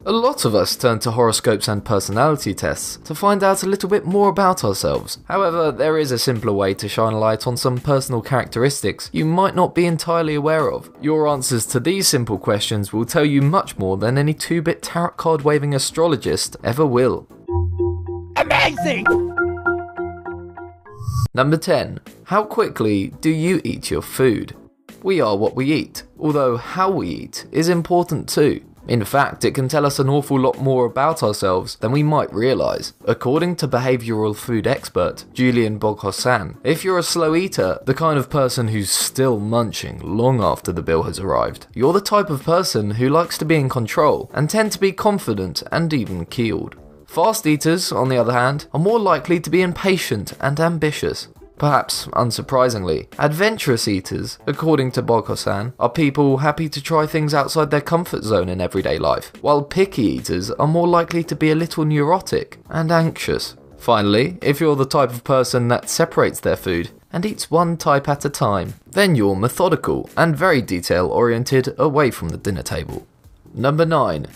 A lot of us turn to horoscopes and personality tests to find out a little bit more about ourselves. However, there is a simpler way to shine a light on some personal characteristics you might not be entirely aware of. Your answers to these simple questions will tell you much more than any 2-bit tarot card waving astrologist ever will. Amazing! Number 10. How quickly do you eat your food? We are what we eat, although how we eat is important too. In fact, it can tell us an awful lot more about ourselves than we might realise. According to behavioural food expert Julian Boghossian, if you're a slow eater, the kind of person who's still munching long after the bill has arrived, you're the type of person who likes to be in control and tend to be confident and even-keeled. Fast eaters, on the other hand, are more likely to be impatient and ambitious. Perhaps unsurprisingly, adventurous eaters, according to Boghossian, are people happy to try things outside their comfort zone in everyday life, while picky eaters are more likely to be a little neurotic and anxious. Finally, if you're the type of person that separates their food and eats one type at a time, then you're methodical and very detail-oriented away from the dinner table. Number 9.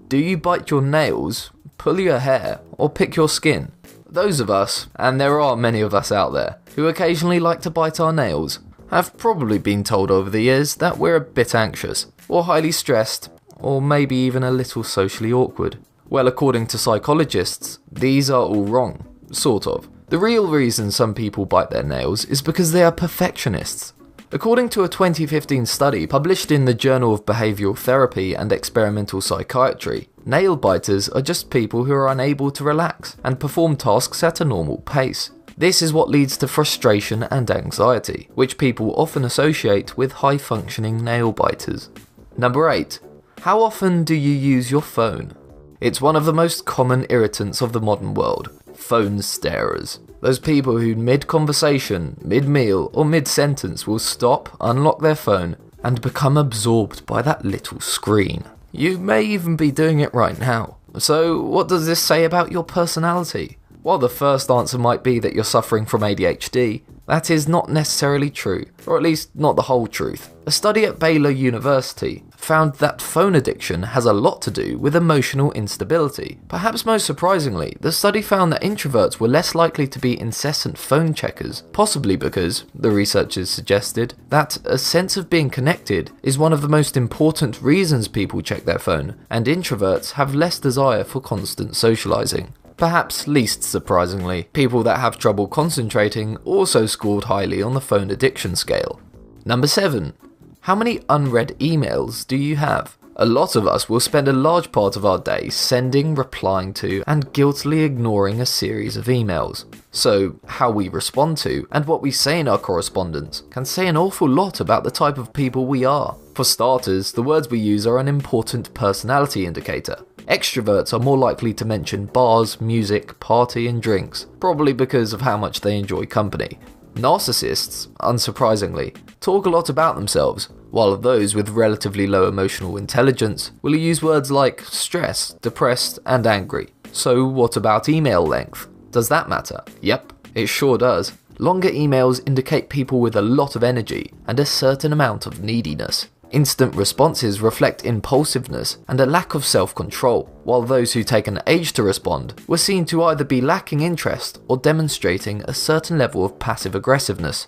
Do you bite your nails, pull your hair, or pick your skin? Those of us, and there are many of us out there, who occasionally like to bite our nails, have probably been told over the years that we're a bit anxious, or highly stressed, or maybe even a little socially awkward. Well, according to psychologists, these are all wrong, sort of. The real reason some people bite their nails is because they are perfectionists. According to a 2015 study published in the Journal of Behavioral Therapy and Experimental Psychiatry, nail biters are just people who are unable to relax and perform tasks at a normal pace. This is what leads to frustration and anxiety, which people often associate with high-functioning nail biters. Number 8. How often do you use your phone? It's one of the most common irritants of the modern world. Phone starers. Those people who mid-conversation, mid-meal, or mid-sentence will stop, unlock their phone, and become absorbed by that little screen. You may even be doing it right now. So, what does this say about your personality? While the first answer might be that you're suffering from ADHD, that is not necessarily true, or at least not the whole truth. A study at Baylor University found that phone addiction has a lot to do with emotional instability. Perhaps most surprisingly, the study found that introverts were less likely to be incessant phone checkers, possibly because, the researchers suggested, that a sense of being connected is one of the most important reasons people check their phone, and introverts have less desire for constant socializing. Perhaps least surprisingly, people that have trouble concentrating also scored highly on the phone addiction scale. Number 7. How many unread emails do you have? A lot of us will spend a large part of our day sending, replying to, and guiltily ignoring a series of emails. So, how we respond to, and what we say in our correspondence, can say an awful lot about the type of people we are. For starters, the words we use are an important personality indicator. Extroverts are more likely to mention bars, music, party, and drinks, probably because of how much they enjoy company. Narcissists, unsurprisingly, talk a lot about themselves, while those with relatively low emotional intelligence will use words like stressed, depressed, and angry. So what about email length? Does that matter? Yep, it sure does. Longer emails indicate people with a lot of energy and a certain amount of neediness. Instant responses reflect impulsiveness and a lack of self-control, while those who take an age to respond were seen to either be lacking interest or demonstrating a certain level of passive aggressiveness.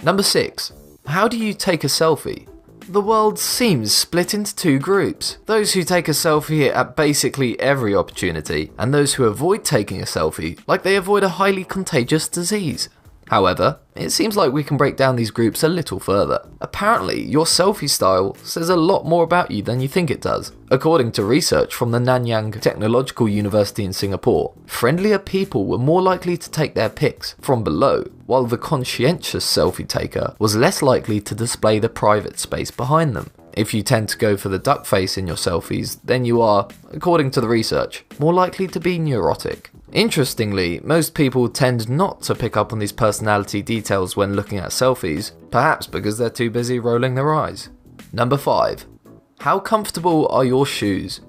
Number 6. How do you take a selfie? The world seems split into two groups. Those who take a selfie at basically every opportunity, and those who avoid taking a selfie like they avoid a highly contagious disease. However, it seems like we can break down these groups a little further. Apparently, your selfie style says a lot more about you than you think it does. According to research from the Nanyang Technological University in Singapore, friendlier people were more likely to take their pics from below, while the conscientious selfie taker was less likely to display the private space behind them. If you tend to go for the duck face in your selfies, then you are, according to the research, more likely to be neurotic. Interestingly, most people tend not to pick up on these personality details when looking at selfies, perhaps because they're too busy rolling their eyes. Number 5. How comfortable are your shoes?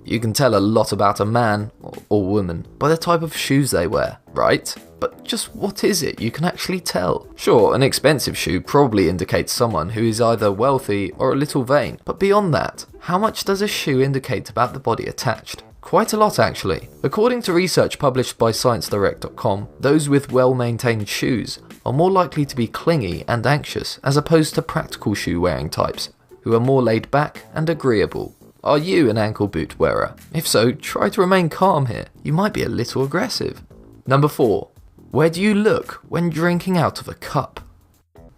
You can tell a lot about a man, or woman by the type of shoes they wear, right? But just what is it you can actually tell? Sure, an expensive shoe probably indicates someone who is either wealthy or a little vain, but beyond that, how much does a shoe indicate about the body attached? Quite a lot actually. According to research published by ScienceDirect.com, those with well-maintained shoes are more likely to be clingy and anxious as opposed to practical shoe wearing types, who are more laid back and agreeable. Are you an ankle boot wearer? If so, try to remain calm here. You might be a little aggressive. Number 4. Where do you look when drinking out of a cup?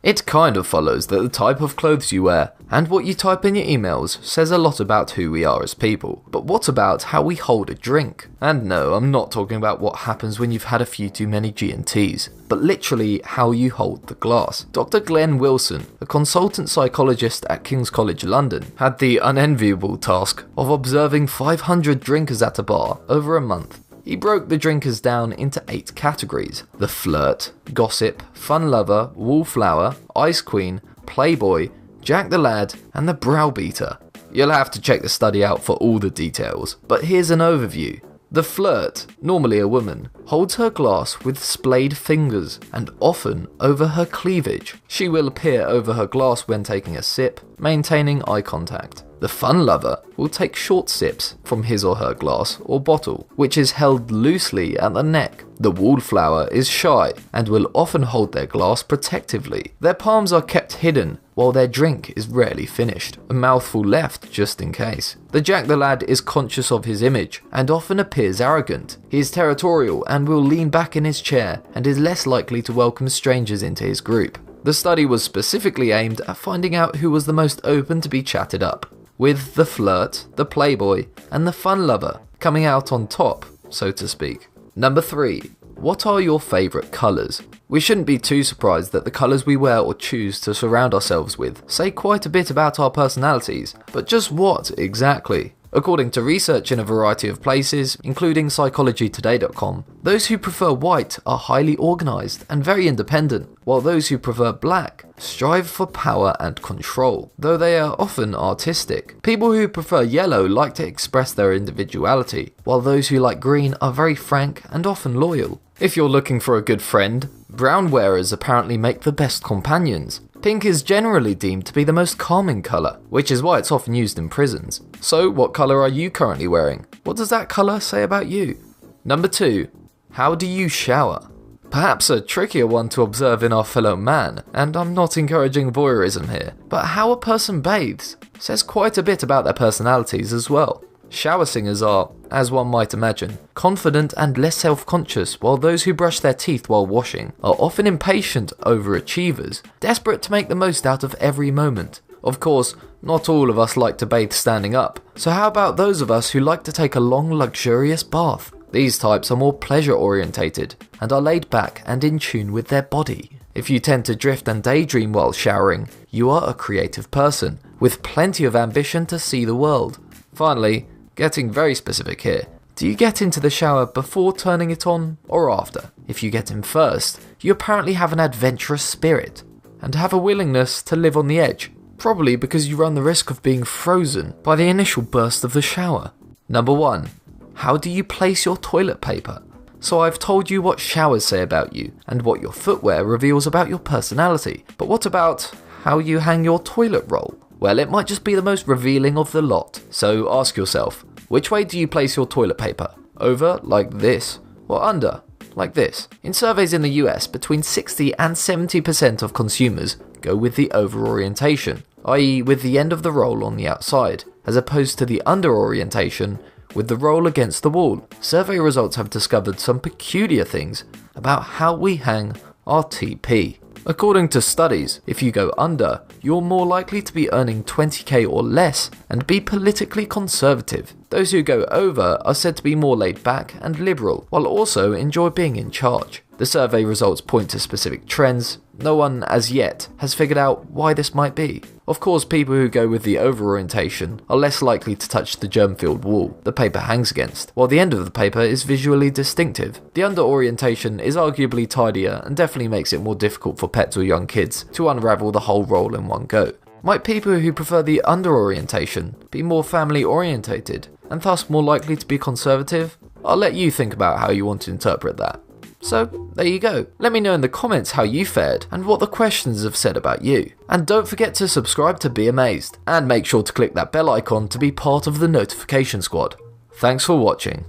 It kind of follows that the type of clothes you wear and what you type in your emails says a lot about who we are as people. But what about how we hold a drink? And no, I'm not talking about what happens when you've had a few too many G&Ts, but literally how you hold the glass. Dr. Glenn Wilson, a consultant psychologist at King's College London, had the unenviable task of observing 500 drinkers at a bar over a month. He broke the drinkers down into 8 categories: the flirt, gossip, fun lover, wallflower, ice queen, playboy, Jack the Lad, and the browbeater. You'll have to check the study out for all the details, but here's an overview. The flirt, normally a woman, holds her glass with splayed fingers and often over her cleavage. She will peer over her glass when taking a sip, maintaining eye contact. The fun lover will take short sips from his or her glass or bottle, which is held loosely at the neck. The wallflower is shy and will often hold their glass protectively. Their palms are kept hidden while their drink is rarely finished, a mouthful left just in case. The Jack the Lad is conscious of his image and often appears arrogant. He is territorial and will lean back in his chair and is less likely to welcome strangers into his group. The study was specifically aimed at finding out who was the most open to be chatted up, with the flirt, the playboy, and the fun lover coming out on top, so to speak. Number 3. What are your favourite colours? We shouldn't be too surprised that the colours we wear or choose to surround ourselves with say quite a bit about our personalities, but just what exactly? According to research in a variety of places, including psychologytoday.com, those who prefer white are highly organised and very independent, while those who prefer black strive for power and control, though they are often artistic. People who prefer yellow like to express their individuality, while those who like green are very frank and often loyal. If you're looking for a good friend, brown wearers apparently make the best companions. Pink is generally deemed to be the most calming colour, which is why it's often used in prisons. So, what colour are you currently wearing? What does that colour say about you? Number 2. How do you shower? Perhaps a trickier one to observe in our fellow man, and I'm not encouraging voyeurism here, but how a person bathes says quite a bit about their personalities as well. Shower singers are, as one might imagine, confident and less self-conscious, while those who brush their teeth while washing are often impatient overachievers, desperate to make the most out of every moment. Of course, not all of us like to bathe standing up, so how about those of us who like to take a long, luxurious bath? These types are more pleasure-orientated and are laid back and in tune with their body. If you tend to drift and daydream while showering, you are a creative person with plenty of ambition to see the world. Finally, getting very specific here, do you get into the shower before turning it on or after? If you get in first, you apparently have an adventurous spirit and have a willingness to live on the edge, probably because you run the risk of being frozen by the initial burst of the shower. Number 1. How do you place your toilet paper? So I've told you what showers say about you and what your footwear reveals about your personality, but what about how you hang your toilet roll? Well, it might just be the most revealing of the lot. So ask yourself, which way do you place your toilet paper? Over, like this, or under, like this? In surveys in the US, between 60 and 70% of consumers go with the over orientation, i.e. with the end of the roll on the outside, as opposed to the under orientation with the roll against the wall. Survey results have discovered some peculiar things about how we hang our TP. According to studies, if you go under, you're more likely to be earning 20k or less and be politically conservative. Those who go over are said to be more laid back and liberal, while also enjoy being in charge. The survey results point to specific trends. No one, as yet, has figured out why this might be. Of course, people who go with the over orientation are less likely to touch the germ-filled wall the paper hangs against, while the end of the paper is visually distinctive. The under orientation is arguably tidier and definitely makes it more difficult for pets or young kids to unravel the whole roll in one go. Might people who prefer the under orientation be more family orientated and thus more likely to be conservative? I'll let you think about how you want to interpret that. So, there you go. Let me know in the comments how you fared and what the questions have said about you. And don't forget to subscribe to Be Amazed, and make sure to click that bell icon to be part of the notification squad. Thanks for watching.